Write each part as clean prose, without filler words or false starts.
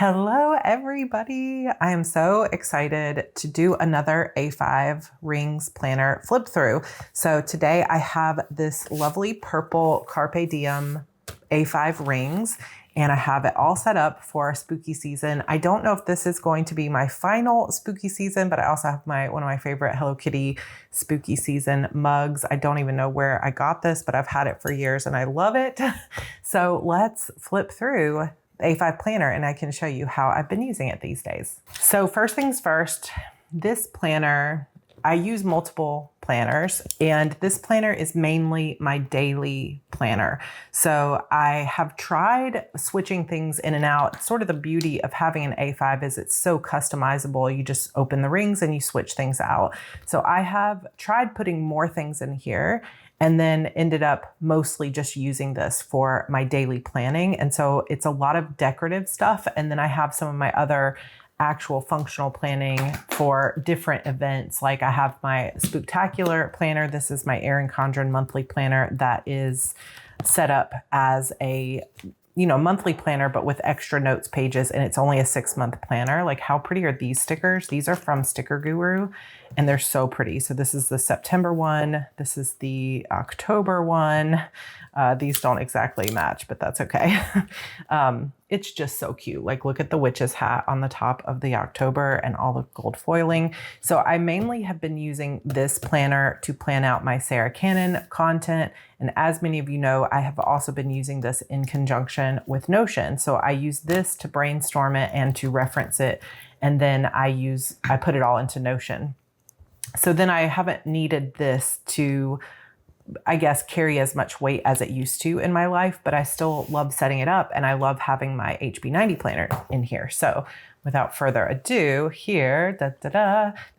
Hello, everybody. I am so excited to do another A5 rings planner flip through. So today I have this lovely purple Carpe Diem A5 rings, and I have it all set up for spooky season. I don't know if this is going to be my final spooky season, but I also have one of my favorite Hello Kitty spooky season mugs. I don't even know where I got this, but I've had it for years and I love it. So let's flip through A5 planner and I can show you how I've been using it these days. So first things first, this planner, I use multiple planners and this planner is mainly my daily planner. So I have tried switching things in and out. Sort of the beauty of having an A5 is it's so customizable. You just open the rings and you switch things out. So I have tried putting more things in here and then ended up mostly just using this for my daily planning. And so it's a lot of decorative stuff. And then I have some of my other actual functional planning for different events. Like I have my Spooktacular planner. This is my Erin Condren monthly planner that is set up as a monthly planner, but with extra notes pages, and it's only a 6-month planner. Like, how pretty are these stickers? These are from Sticker Guru and they're so pretty. So this is the September one. This is the October one. These don't exactly match, but that's okay. It's just so cute. Like, look at the witch's hat on the top of the October and all the gold foiling. So I mainly have been using this planner to plan out my Sarra Cannon content. And as many of you know, I have also been using this in conjunction with Notion. So I use this to brainstorm it and to reference it. And then I put it all into Notion. So then I haven't needed this to, I guess, carry as much weight as it used to in my life, but I still love setting it up and I love having my HB90 planner in here. So without further ado, here,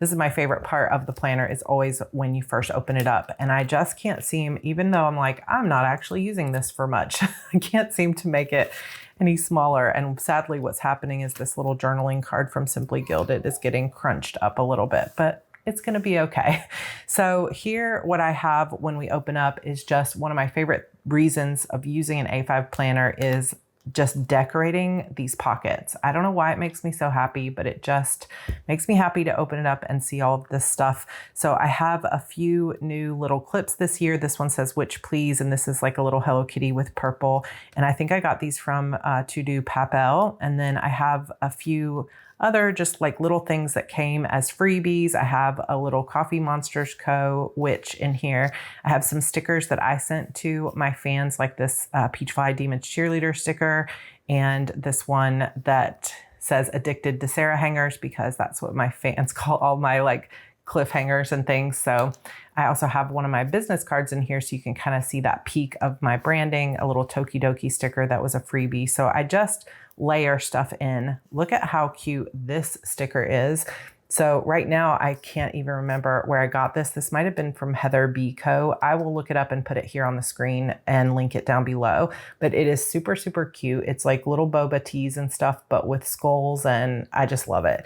this is my favorite part of the planner, is always when you first open it up. And I just can't seem, even though I'm like, I'm not actually using this for much, I can't seem to make it any smaller. And sadly, what's happening is this little journaling card from Simply Gilded is getting crunched up a little bit, but it's going to be okay. So here, what I have when we open up is just one of my favorite reasons of using an A5 planner is just decorating these pockets. I don't know why it makes me so happy, but it just makes me happy to open it up and see all of this stuff. So I have a few new little clips this year. This one says "Witch Please," and this is like a little Hello Kitty with purple. And I think I got these from To Do Papel. And then I have a few other just like little things that came as freebies. I have a little Coffee Monsters Co. witch in here. I have some stickers that I sent to my fans, like this Peachfly Demons Cheerleader sticker, and this one that says "Addicted to Sarah" hangers, because that's what my fans call all my like cliffhangers and things. So I also have one of my business cards in here so you can kind of see that peak of my branding, a little Tokidoki sticker that was a freebie. So I just layer stuff in. Look at how cute this sticker is. So right now I can't even remember where I got this. This might have been from Heather B. Co. I will look it up and put it here on the screen and link it down below. But it is super, super cute. It's like little boba teas and stuff, but with skulls, and I just love it.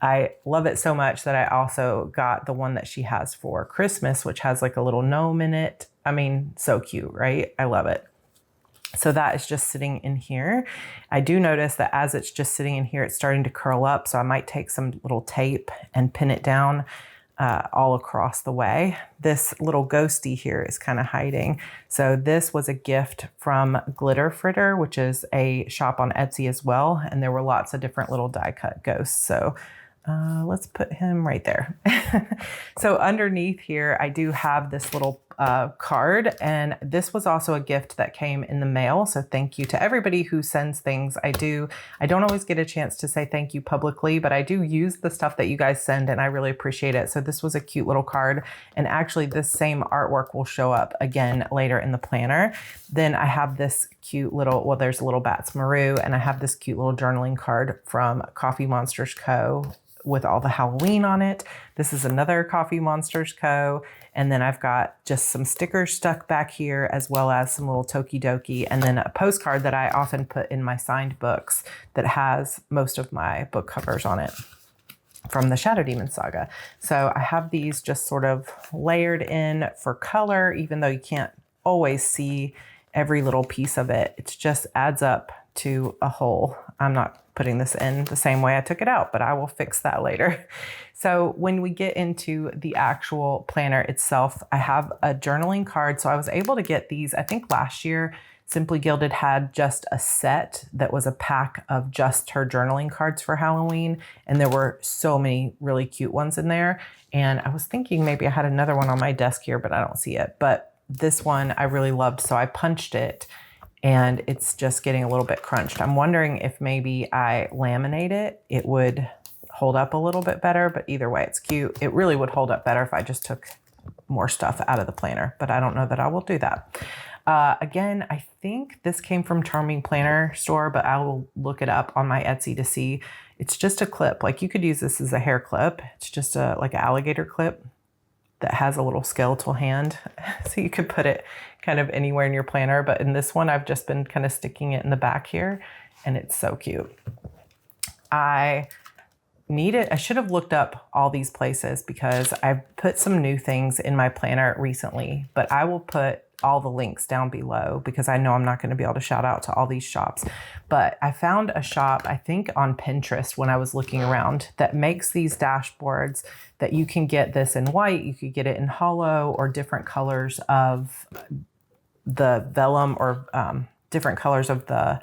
I love it so much that I also got the one that she has for Christmas, which has like a little gnome in it. I mean, so cute, right? I love it. So that is just sitting in here. I do notice that as it's just sitting in here, it's starting to curl up. So I might take some little tape and pin it down all across the way. This little ghosty here is kind of hiding. So this was a gift from Glitter Fritter, which is a shop on Etsy as well. And there were lots of different little die cut ghosts. So let's put him right there. So underneath here, I do have this little card, and this was also a gift that came in the mail. So thank you to everybody who sends things. I don't always get a chance to say thank you publicly, but I do use the stuff that you guys send and I really appreciate it. So this was a cute little card, and actually this same artwork will show up again later in the planner. Then I have this cute little, well, there's a little Bats Maru, and I have this cute little journaling card from Coffee Monsters Co. with all the Halloween on it. This is another Coffee Monsters Co. And then I've got just some stickers stuck back here, as well as some little Tokidoki, and then a postcard that I often put in my signed books that has most of my book covers on it from the Shadow Demon saga. So I have these just sort of layered in for color, even though you can't always see every little piece of it. It just adds up to a whole. I'm not putting this in the same way I took it out, but I will fix that later. So when we get into the actual planner itself, I have a journaling card. So I was able to get these, I think last year, Simply Gilded had just a set that was a pack of just her journaling cards for Halloween. And there were so many really cute ones in there. And I was thinking maybe I had another one on my desk here, but I don't see it. But this one I really loved. So I punched it and it's just getting a little bit crunched. I'm wondering if maybe I laminate it, it would hold up a little bit better, but either way, it's cute. It really would hold up better if I just took more stuff out of the planner, but I don't know that I will do that. Again, I think this came from CharmingPLannerStore, but I will look it up on my Etsy to see. It's just a clip. Like you could use this as a hair clip. It's just like an alligator clip that has a little skeletal hand. So you could put it kind of anywhere in your planner. But in this one, I've just been kind of sticking it in the back here and it's so cute. I should have looked up all these places because I put some new things in my planner recently, but I will put all the links down below because I know I'm not going to be able to shout out to all these shops. But I found a shop, I think on Pinterest when I was looking around, that makes these dashboards that you can get this in white, you could get it in hollow or different colors of the vellum or different colors of the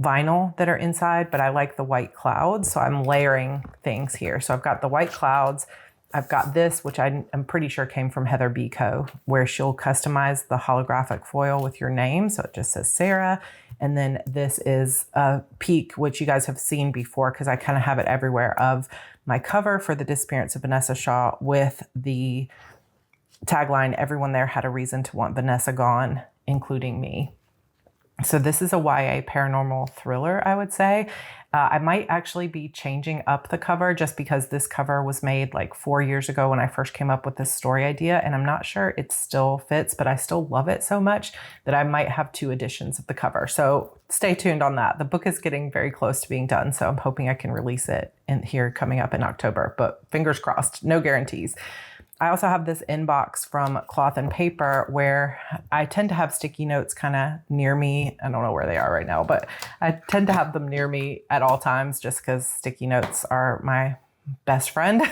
vinyl that are inside, but I like the white clouds. So I'm layering things here. So I've got the white clouds. I've got this, which I'm pretty sure came from Heather B. Co., where she'll customize the holographic foil with your name. So it just says Sarah. And then this is a peek, which you guys have seen before because I kind of have it everywhere, of my cover for The Disappearance of Vanessa Shaw with the tagline, "Everyone there had a reason to want Vanessa gone, including me." So this is a YA paranormal thriller, I would say. I might actually be changing up the cover just because this cover was made like 4 years ago when I first came up with this story idea, and I'm not sure it still fits, but I still love it so much that I might have 2 editions of the cover. So stay tuned on that. The book is getting very close to being done, so I'm hoping I can release it in here coming up in October, but fingers crossed, no guarantees. I also have this inbox from Cloth and Paper where I tend to have sticky notes kind of near me. I don't know where they are right now, but I tend to have them near me at all times just because sticky notes are my best friend.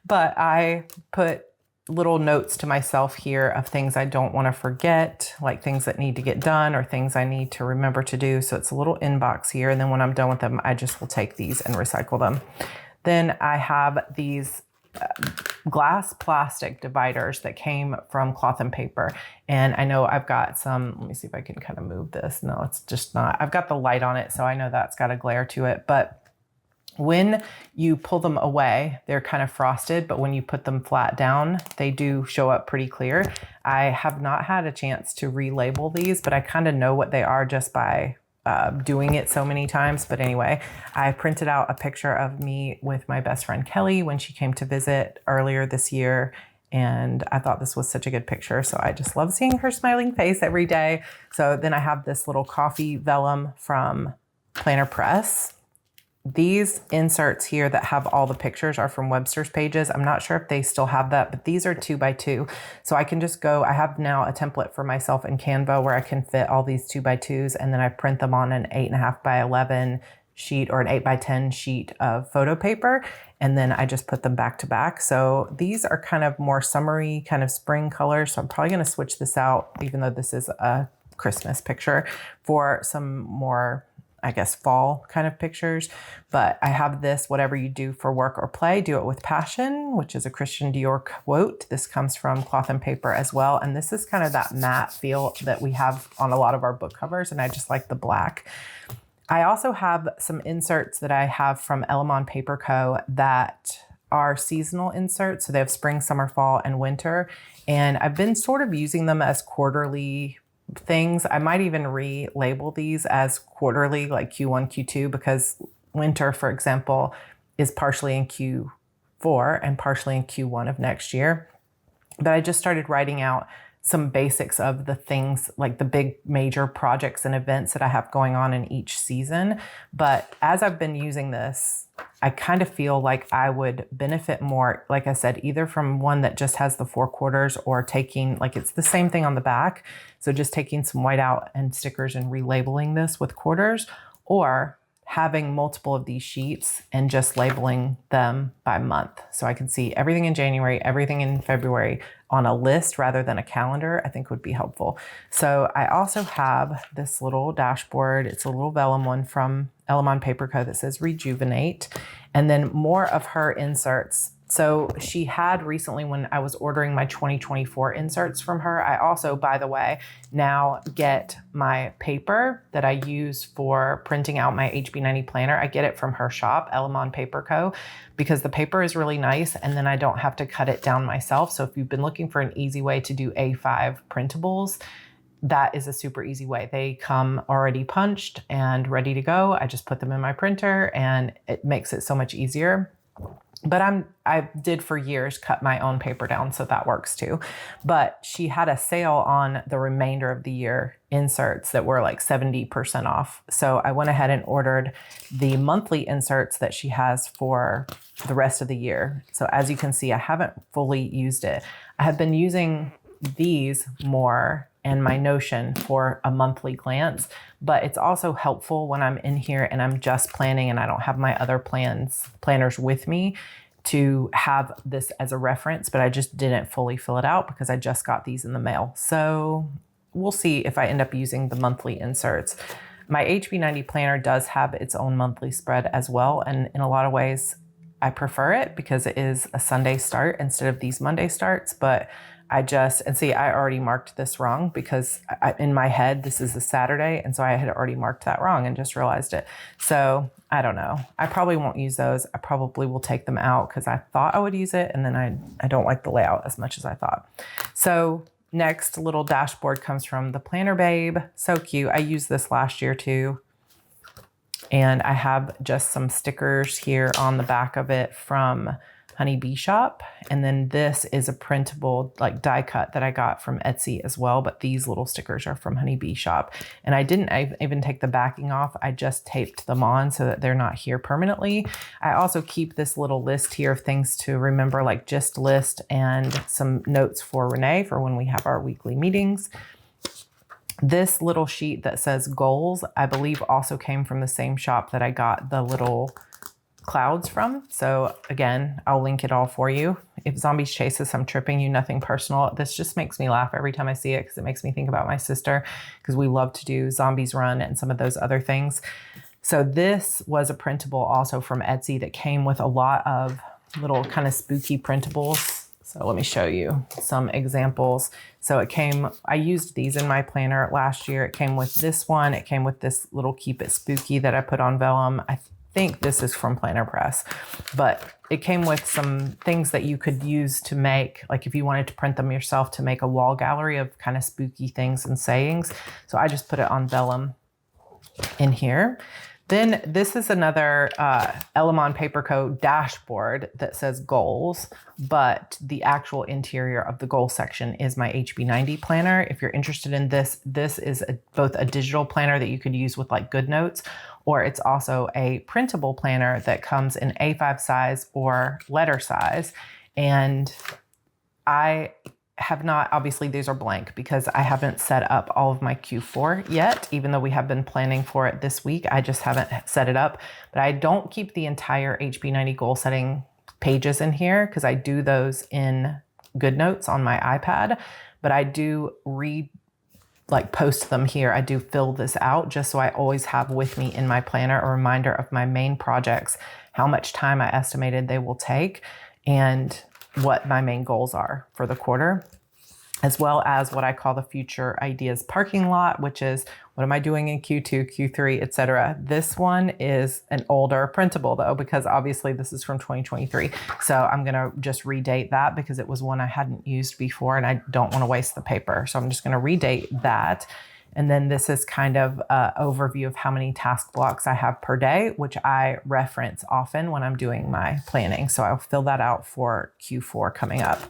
But I put little notes to myself here of things I don't want to forget, like things that need to get done or things I need to remember to do. So it's a little inbox here. And then when I'm done with them, I just will take these and recycle them. Then I have these glass plastic dividers that came from Cloth and Paper. And I know I've got some, let me see if I can kind of move this. No, it's just not. I've got the light on it, so I know that's got a glare to it. But when you pull them away, they're kind of frosted, but when you put them flat down, they do show up pretty clear. I have not had a chance to relabel these, but I kind of know what they are just by doing it so many times. But anyway, I printed out a picture of me with my best friend Kelly when she came to visit earlier this year. And I thought this was such a good picture. So I just love seeing her smiling face every day. So then I have this little coffee vellum from Planner Press. These inserts here that have all the pictures are from Webster's Pages. I'm not sure if they still have that, but these are 2x2. So I can just go, I have now a template for myself in Canva where I can fit all these 2x2s and then I print them on an 8.5 by 11 sheet or an 8 by 10 sheet of photo paper. And then I just put them back to back. So these are kind of more summery, kind of spring colors. So I'm probably going to switch this out, even though this is a Christmas picture, for some more, I guess, fall kind of pictures. But I have this, "Whatever you do for work or play, do it with passion," which is a Christian Dior quote. This comes from Cloth and Paper as well. And this is kind of that matte feel that we have on a lot of our book covers. And I just like the black. I also have some inserts that I have from Elamon Paper Co. that are seasonal inserts. So they have spring, summer, fall, and winter. And I've been sort of using them as quarterly things. I might even relabel these as quarterly, like Q1, Q2, because winter, for example, is partially in Q4 and partially in Q1 of next year. But I just started writing out some basics of the things, like the big major projects and events that I have going on in each season. But as I've been using this, I kind of feel like I would benefit more, like I said, either from one that just has the 4 quarters or taking, like it's the same thing on the back. So just taking some white out and stickers and relabeling this with quarters, or having multiple of these sheets and just labeling them by month. So I can see everything in January, everything in February on a list rather than a calendar, I think would be helpful. So I also have this little dashboard. It's a little vellum one from Elamon Paper Co. that says Rejuvenate, and then more of her inserts. So she had recently, when I was ordering my 2024 inserts from her, I also, by the way, now get my paper that I use for printing out my HB90 planner. I get it from her shop, Elamon Paper Co., because the paper is really nice and then I don't have to cut it down myself. So if you've been looking for an easy way to do A5 printables, that is a super easy way. They come already punched and ready to go. I just put them in my printer and it makes it so much easier. But I did for years cut my own paper down, so that works too. But she had a sale on the remainder of the year inserts that were like 70% off. So I went ahead and ordered the monthly inserts that she has for the rest of the year. So as you can see, I haven't fully used it. I have been using these more and my Notion for a monthly glance, but it's also helpful when I'm in here and I'm just planning and I don't have my other planners with me to have this as a reference, but I just didn't fully fill it out because I just got these in the mail. So we'll see if I end up using the monthly inserts. My HB90 planner does have its own monthly spread as well, and in a lot of ways I prefer it because it is a Sunday start instead of these Monday starts, but I already marked this wrong because in my head, this is a Saturday. And so I had already marked that wrong and just realized it. So I don't know. I probably won't use those. I probably will take them out because I thought I would use it. And then I don't like the layout as much as I thought. So next little dashboard comes from the Planner Babe. So cute. I used this last year too. And I have just some stickers here on the back of it from Honey Bee Shop. And then this is a printable like die cut that I got from Etsy as well. But these little stickers are from Honey Bee Shop. And I didn't even take the backing off. I just taped them on so that they're not here permanently. I also keep this little list here of things to remember, like gist list and some notes for Renee for when we have our weekly meetings. This little sheet that says goals, I believe also came from the same shop that I got the little clouds from. So again, I'll link it all for you. If zombies chase us, I'm tripping you, nothing personal. This just makes me laugh every time I see it because it makes me think about my sister because we love to do Zombies Run and some of those other things. So this was a printable also from Etsy that came with a lot of little kind of spooky printables. So let me show you some examples. So I used these in my planner last year. It came with this one. It came with this little Keep It Spooky that I put on vellum. I think this is from Planner Press, but it came with some things that you could use to make, like if you wanted to print them yourself, to make a wall gallery of kind of spooky things and sayings. So I just put it on vellum in here. Then this is another Elamon Paper Co. dashboard that says goals, but the actual interior of the goal section is my HB90 planner. If you're interested in this, this is both a digital planner that you could use with like GoodNotes, or it's also a printable planner that comes in A5 size or letter size. And I have not, obviously these are blank because I haven't set up all of my Q4 yet, even though we have been planning for it this week. I just haven't set it up, but I don't keep the entire HB90 goal setting pages in here because I do those in GoodNotes on my iPad, but I do post them here. I do fill this out just so I always have with me in my planner a reminder of my main projects, how much time I estimated they will take, and what my main goals are for the quarter, as well as what I call the future ideas parking lot, which is what am I doing in Q2, Q3, etc. This one is an older printable though, because obviously this is from 2023. So I'm gonna just redate that because it was one I hadn't used before and I don't wanna waste the paper. So I'm just gonna redate that. And then this is kind of an overview of how many task blocks I have per day, which I reference often when I'm doing my planning. So I'll fill that out for Q4 coming up.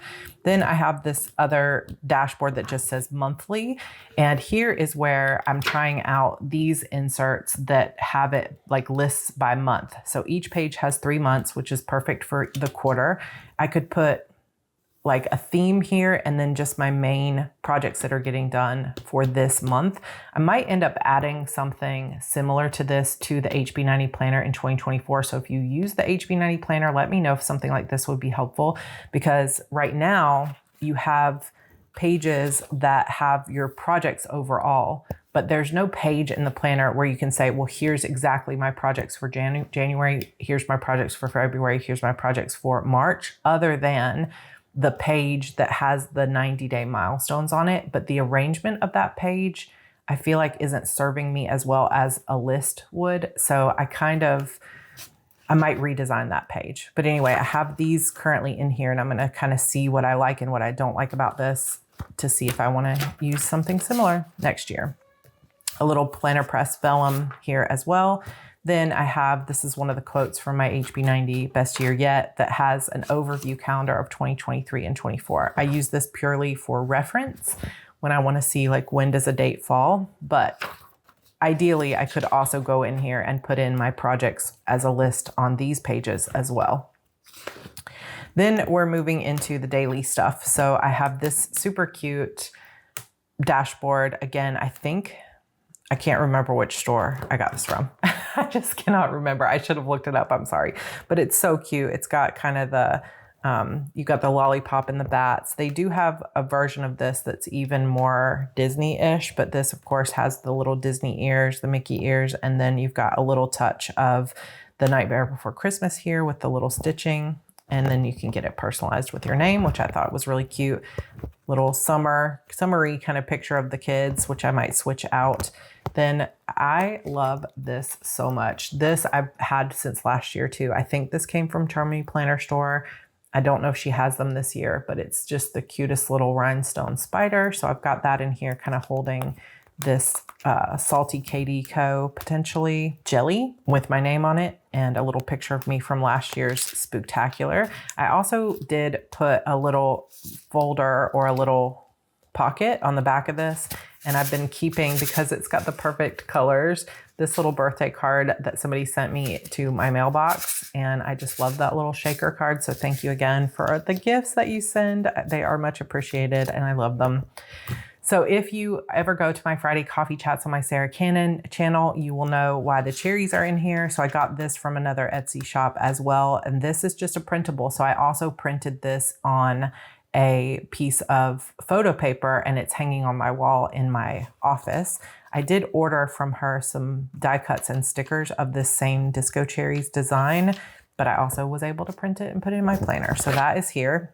Then I have this other dashboard that just says monthly. And here is where I'm trying out these inserts that have it like lists by month. So each page has 3 months, which is perfect for the quarter. I could put like a theme here and then just my main projects that are getting done for this month. I might end up adding something similar to this to the HB90 planner in 2024. So if you use the HB90 planner, let me know if something like this would be helpful, because right now you have pages that have your projects overall, but there's no page in the planner where you can say, well, here's exactly my projects for January, here's my projects for February, here's my projects for March, other than the page that has the 90-day milestones on it. But the arrangement of that page, I feel like isn't serving me as well as a list would. So I might redesign that page. But anyway, I have these currently in here and I'm gonna kind of see what I like and what I don't like about this to see if I wanna use something similar next year. A little planner press vellum here as well. Then I have, this is one of the quotes from my HB90 Best Year Yet that has an overview calendar of 2023 and 24. I use this purely for reference when I want to see like when does a date fall, but ideally I could also go in here and put in my projects as a list on these pages as well. Then we're moving into the daily stuff. So I have this super cute dashboard. Again, I can't remember which store I got this from. I just cannot remember. I should have looked it up. I'm sorry. But it's so cute. It's got kind of the, you got the lollipop and the bats. They do have a version of this that's even more Disney-ish, but this, of course, has the little Disney ears, the Mickey ears, and then you've got a little touch of the Nightmare Before Christmas here with the little stitching. And then you can get it personalized with your name, which I thought was really cute. Little summery kind of picture of the kids, which I might switch out. Then I love this so much. This I've had since last year too. I think this came from CharmingPLannerStore. I don't know if she has them this year, but it's just the cutest little rhinestone spider. So I've got that in here kind of holding this Salty Katie Co. potentially jelly with my name on it and a little picture of me from last year's Spooktacular. I also did put a little folder or a little pocket on the back of this, and I've been keeping, because it's got the perfect colors, this little birthday card that somebody sent me to my mailbox, and I just love that little shaker card. So thank you again for the gifts that you send. They are much appreciated and I love them. So if you ever go to my Friday coffee chats on my Sarra Cannon channel, you will know why the cherries are in here. So I got this from another Etsy shop as well. And this is just a printable. So I also printed this on a piece of photo paper and it's hanging on my wall in my office. I did order from her some die cuts and stickers of this same Disco Cherries design, but I also was able to print it and put it in my planner. So that is here.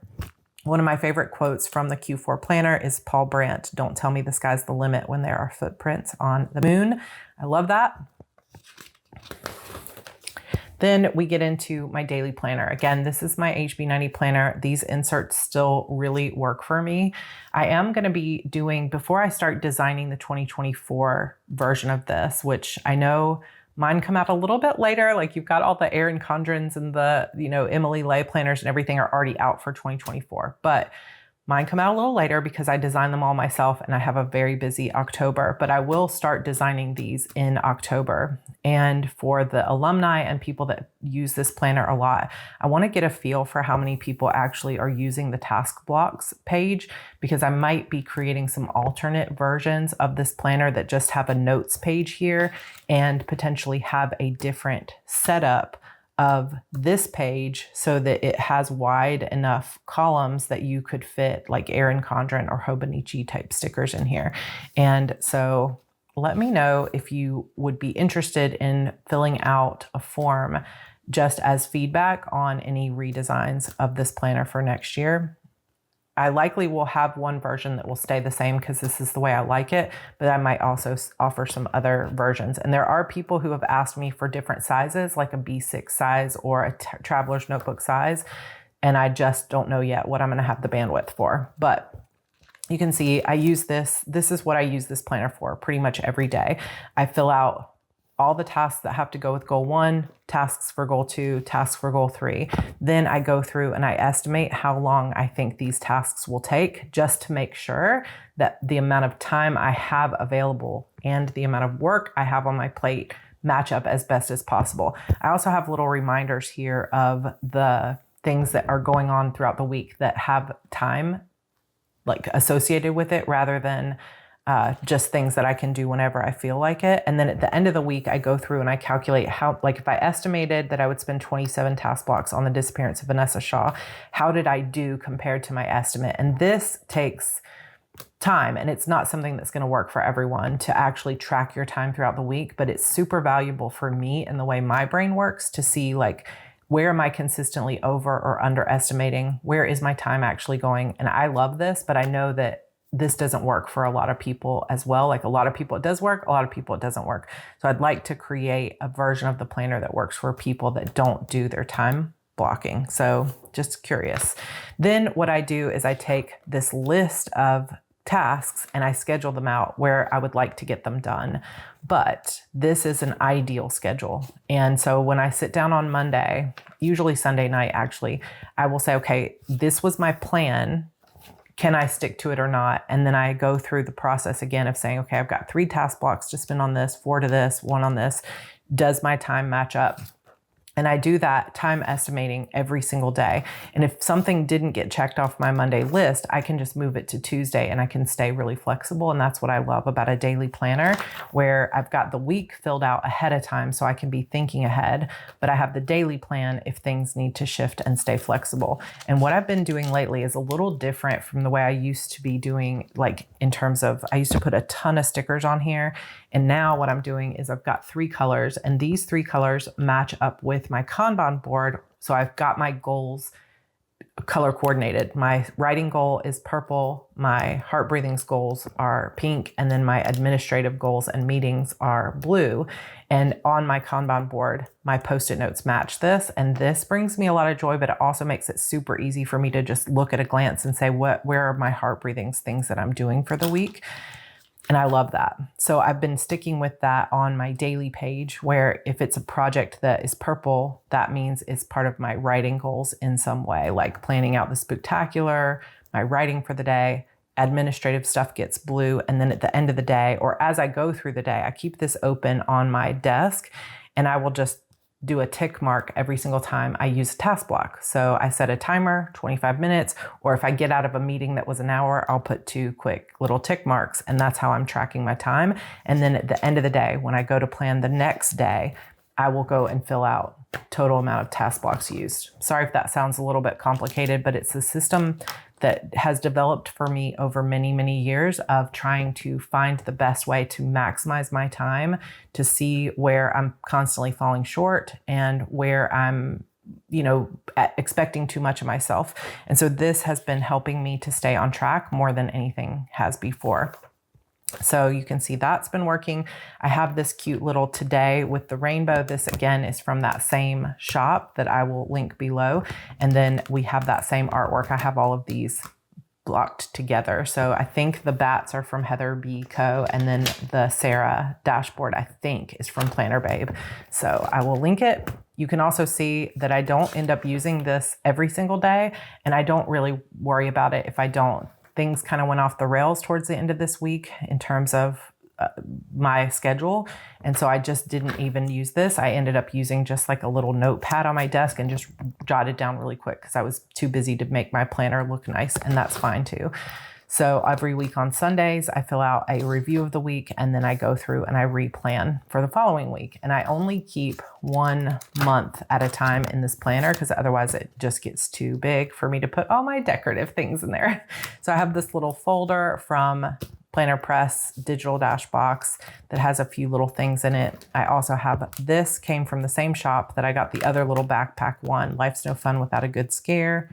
One of my favorite quotes from the Q4 planner is Paul Brandt, "Don't tell me the sky's the limit when there are footprints on the moon." I love that. Then we get into my daily planner. Again, this is my HB90 planner. These inserts still really work for me. I am going to be doing, before I start designing the 2024 version of this, which I know mine come out a little bit later. Like you've got all the Erin Condrens and the, Emily Lay planners and everything are already out for 2024. But mine come out a little later because I designed them all myself and I have a very busy October. But I will start designing these in October. And for the alumni and people that use this planner a lot, I want to get a feel for how many people actually are using the task blocks page, because I might be creating some alternate versions of this planner that just have a notes page here and potentially have a different setup of this page so that it has wide enough columns that you could fit like Erin Condren or Hobonichi type stickers in here. And so let me know if you would be interested in filling out a form just as feedback on any redesigns of this planner for next year. I likely will have one version that will stay the same because this is the way I like it, but I might also offer some other versions. And there are people who have asked me for different sizes, like a B6 size or a traveler's notebook size. And I just don't know yet what I'm going to have the bandwidth for. But you can see I use this. This is what I use this planner for pretty much every day. I fill out all the tasks that have to go with goal 1, tasks for goal 2, tasks for goal 3. Then I go through and I estimate how long I think these tasks will take, just to make sure that the amount of time I have available and the amount of work I have on my plate match up as best as possible. I also have little reminders here of the things that are going on throughout the week that have time like associated with it, rather than just things that I can do whenever I feel like it. And then at the end of the week, I go through and I calculate how, like if I estimated that I would spend 27 task blocks on the disappearance of Vanessa Shaw, how did I do compared to my estimate? And this takes time, and it's not something that's going to work for everyone to actually track your time throughout the week, but it's super valuable for me and the way my brain works to see like, where am I consistently over or underestimating? Where is my time actually going? And I love this, but I know that this doesn't work for a lot of people as well. Like a lot of people it does work, a lot of people it doesn't work. So I'd like to create a version of the planner that works for people that don't do their time blocking. So just curious. Then what I do is I take this list of tasks and I schedule them out where I would like to get them done. But this is an ideal schedule. And so when I sit down on Monday, usually Sunday night actually, I will say, okay, this was my plan. Can I stick to it or not? And then I go through the process again of saying, okay, I've got 3 task blocks to spend on this, 4 to this, 1 on this. Does my time match up? And I do that time estimating every single day. And if something didn't get checked off my Monday list, I can just move it to Tuesday and I can stay really flexible. And that's what I love about a daily planner, where I've got the week filled out ahead of time so I can be thinking ahead, but I have the daily plan if things need to shift and stay flexible. And what I've been doing lately is a little different from the way I used to be doing, like in terms of, I used to put a ton of stickers on here. And now what I'm doing is I've got 3 colors, and these 3 colors match up with my Kanban board. So I've got my goals color coordinated. My writing goal is purple, my heart breathings goals are pink, and then my administrative goals and meetings are blue. And on my Kanban board, my Post-it notes match this. And this brings me a lot of joy, but it also makes it super easy for me to just look at a glance and say, where are my heart breathings, things that I'm doing for the week? And I love that. So I've been sticking with that on my daily page, where if it's a project that is purple, that means it's part of my writing goals in some way, like planning out the spooktacular, my writing for the day. Administrative stuff gets blue. And then at the end of the day, or as I go through the day, I keep this open on my desk and I will just do a tick mark every single time I use a task block. So I set a timer, 25 minutes, or if I get out of a meeting that was an hour, I'll put 2 quick little tick marks, and that's how I'm tracking my time. And then at the end of the day, when I go to plan the next day, I will go and fill out total amount of task blocks used. Sorry if that sounds a little bit complicated, but it's a system that has developed for me over many, many years of trying to find the best way to maximize my time, to see where I'm constantly falling short and where I'm, expecting too much of myself. And so this has been helping me to stay on track more than anything has before. So you can see that's been working. I have this cute little today with the rainbow. This again is from that same shop that I will link below. And then we have that same artwork. I have all of these blocked together. So I think the bats are from Heather B. Co. And then the Sarra dashboard, I think, is from Planner Babe. So I will link it. You can also see that I don't end up using this every single day. And I don't really worry about it if I don't. Things kind of went off the rails towards the end of this week in terms of my schedule. And so I just didn't even use this. I ended up using just like a little notepad on my desk and just jotted down really quick because I was too busy to make my planner look nice, and that's fine too. So every week on Sundays, I fill out a review of the week, and then I go through and I replan for the following week. And I only keep 1 month at a time in this planner because otherwise it just gets too big for me to put all my decorative things in there. So I have this little folder from Planner Press digital dash box that has a few little things in it. I also have, this came from the same shop that I got the other little backpack one, Life's No Fun Without a Good Scare.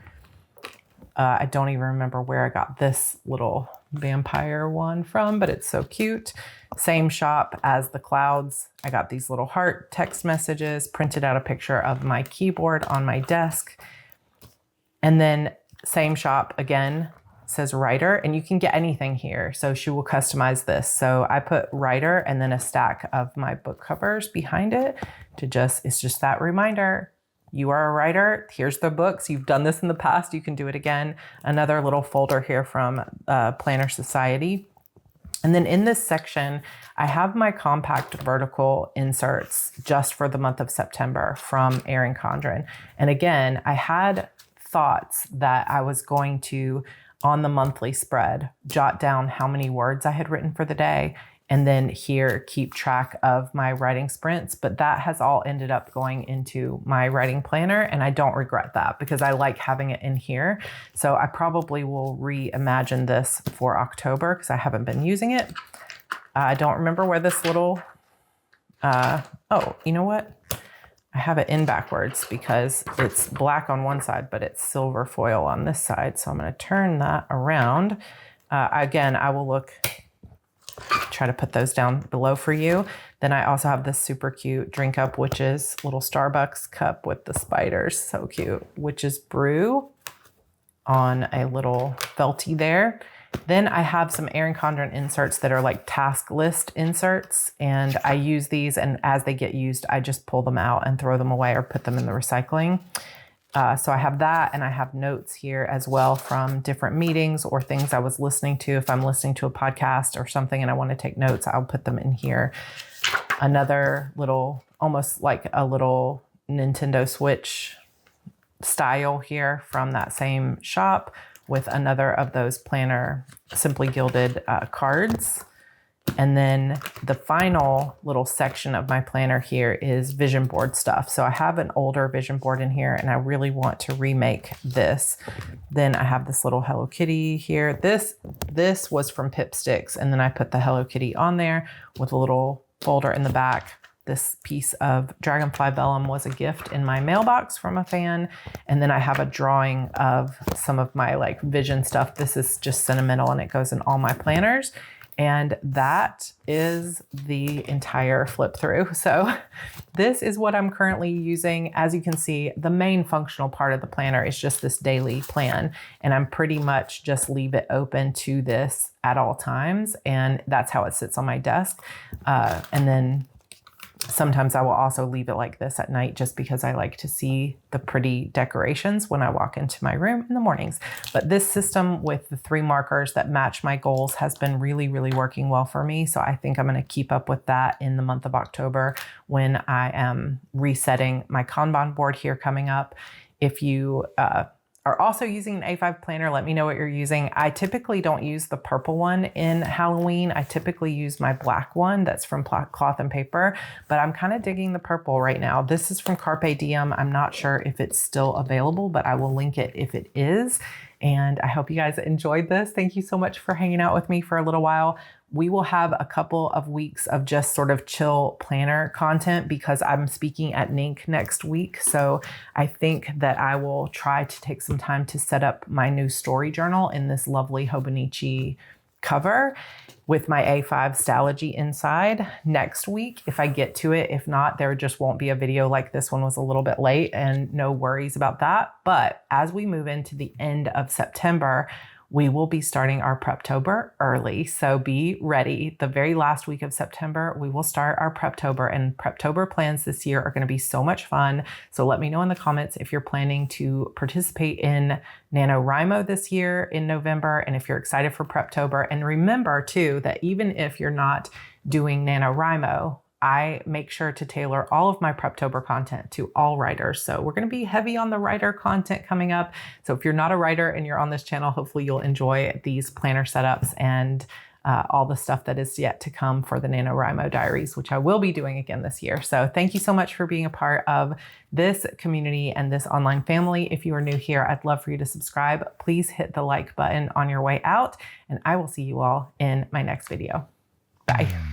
I don't even remember where I got this little vampire one from, but it's so cute. Same shop as the clouds. I got these little heart text messages, printed out a picture of my keyboard on my desk. And then same shop again, says writer, and you can get anything here. So she will customize this. So I put writer and then a stack of my book covers behind it to just, it's just that reminder. You are a writer. Here's the books. You've done this in the past. You can do it again. Another little folder here from Planner Society. And then in this section, I have my compact vertical inserts just for the month of September from Erin Condren. And again, I had thoughts that I was going to, on the monthly spread, jot down how many words I had written for the day, and then here keep track of my writing sprints. But that has all ended up going into my writing planner, and I don't regret that because I like having it in here. So I probably will reimagine this for October because I haven't been using it. I don't remember where this little, oh, you know what? I have it in backwards because it's black on one side, but it's silver foil on this side. So I'm going to turn that around. Again, I will try to put those down below for you. Then I also have this super cute Drink Up Witches little Starbucks cup with the spiders. So cute. Witches Brew on a little felty there. Then I have some Erin Condren inserts that are like task list inserts, and I use these, and as they get used, I just pull them out and throw them away or put them in the recycling. So I have that, and I have notes here as well from different meetings or things I was listening to. If I'm listening to a podcast or something and I want to take notes, I'll put them in here. Another little, almost like a little Nintendo Switch style here from that same shop with another of those planner Simply Gilded cards. And then the final little section of my planner here is vision board stuff. So I have an older vision board in here and I really want to remake this. Then I have this little Hello Kitty here. This was from Pip Sticks, and then I put the Hello Kitty on there with a little folder in the back. This piece of Dragonfly Vellum was a gift in my mailbox from a fan. And then I have a drawing of some of my like vision stuff. This is just sentimental and it goes in all my planners. And that is the entire flip through. So this is what I'm currently using. As you can see, the main functional part of the planner is just this daily plan. And I'm pretty much just leave it open to this at all times. And that's how it sits on my desk. And then sometimes I will also leave it like this at night just because I like to see the pretty decorations when I walk into my room in the mornings. But this system with the 3 markers that match my goals has been really, really working well for me. So I think I'm going to keep up with that in the month of October when I am resetting my Kanban board here coming up. If you are also using an A5 planner, let me know what you're using. I typically don't use the purple one in Halloween. I typically use my black one that's from Cloth and Paper, but I'm kind of digging the purple right now. This is from Carpe Diem. I'm not sure if it's still available, but I will link it if it is. And I hope you guys enjoyed this. Thank you so much for hanging out with me for a little while. We will have a couple of weeks of just sort of chill planner content because I'm speaking at NINC next week. So I think that I will try to take some time to set up my new story journal in this lovely Hobonichi cover with my A5 Stalogy inside next week if I get to it. If not, there just won't be a video. Like this one was a little bit late, and no worries about that. But as we move into the end of September, we will be starting our Preptober early. So be ready. The very last week of September, we will start our Preptober, and Preptober plans this year are going to be so much fun. So let me know in the comments if you're planning to participate in NaNoWriMo this year in November, and if you're excited for Preptober. And remember too, that even if you're not doing NaNoWriMo, I make sure to tailor all of my Preptober content to all writers. So we're going to be heavy on the writer content coming up. So if you're not a writer and you're on this channel, hopefully you'll enjoy these planner setups and all the stuff that is yet to come for the NaNoWriMo diaries, which I will be doing again this year. So thank you so much for being a part of this community and this online family. If you are new here, I'd love for you to subscribe. Please hit the like button on your way out, and I will see you all in my next video. Bye.